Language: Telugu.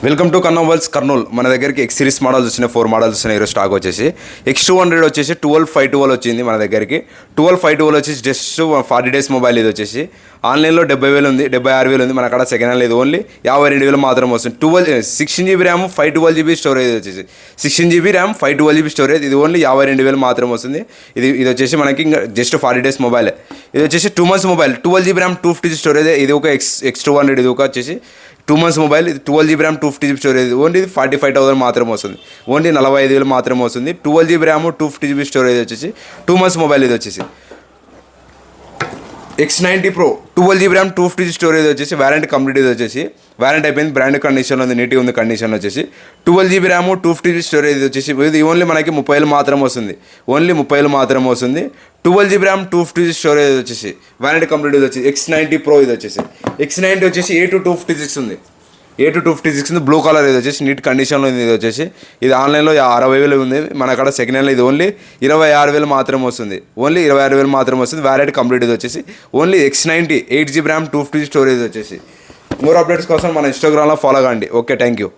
వెల్కమ్ టు కన్నా మొబైల్స్ కర్నూల్. మన దగ్గరికి ఎక్స్ సిరీస్ మోడల్స్ వచ్చినాయి, 4 మోడల్స్ వచ్చినాయి. ఈరోజు స్టాక్ వచ్చేసి X200 వచ్చేసి 12512 వచ్చింది మన దగ్గరికి. 12512 వచ్చేసి జస్ట్ 40 డేస్ మొబైల్. ఇది వచ్చేసి ఆన్లైన్లో 70,000 ఉంది, 76,000 ఉంది. మన అక్కడ సెకండ్ హ్యాండ్ లేదు, ఓన్లీ 52,000 మాత్రం వస్తుంది. 16 GB ర్యామ్ 512 GB స్టోరేజ్ వచ్చేసి 16 GB ర్యామ్ 512 GB స్టోరేజ్. ఇది ఓన్లీ 52,000 మాత్రం వస్తుంది. ఇది వచ్చేసి మనకి ఇంకా జస్ట్ 40 డేస్ మొబైల్. ఇది వచ్చేసి 2 months mobile, 12 GB RAM 250 storage. ఇది ఒక X200, ఇది ఒక వచ్చేసి 2 months మొబైల్. ఇది 12 GB RAM 250 GB storage. Only ఇది 45,000 మాత్రం వస్తుంది, ఓన్లీ 45,000 మాత్రం వస్తుంది. 12 GB ర్యామ్ 250 GB స్టోరేజ్ వచ్చేసి 2 months మొబైల్. ఇది వచ్చేసి X90 Pro 12 GB RAM 250 GB storage వచ్చేసి వారంటీ కంప్లీట్. ఇది వచ్చేసి వారంటీ అయిపోయింది, బ్రాండ్ కండిషన్లో ఉంది, నీట్గా ఉంది కండిషన్. వచ్చేసి 12 GB ర్యామ్ 250 GB స్టోరేజ్. ఇది వచ్చేసి ఇది ఓన్లీ మనకి 30,000 మాత్రం వస్తుంది, ఓన్లీ 30,000 మాత్రం వస్తుంది. 12 GB ర్యామ్ 250 GB స్టోరేజ్ వచ్చేసి వారంటీ కంప్లీట్. ఇది వచ్చేసి X90 Pro. ఇది వచ్చేసి X90 వచ్చేసి A2256 ఉంది, A2256 ఉంది, బ్లూ కలర్. ఇది వచ్చేసి నీట్ కండిషన్లో ఉంది. ఇది వచ్చేసి ఇది ఆన్లైన్లో 60,000 ఉంది, మన అక్కడ సెకండ్ హ్యాండ్లో ఇది ఓన్లీ 26,000 మాత్రం వస్తుంది, ఓన్లీ 26,000 మాత్రం వస్తుంది. Warranty complete. ఇది వచ్చేసి only X90 8 GB RAM 250 storage వచ్చేసి. మోర్ అప్డేట్స్ కోసం మన ఇన్స్టాగ్రామ్లో ఫాలో కండి. Okay, thank you.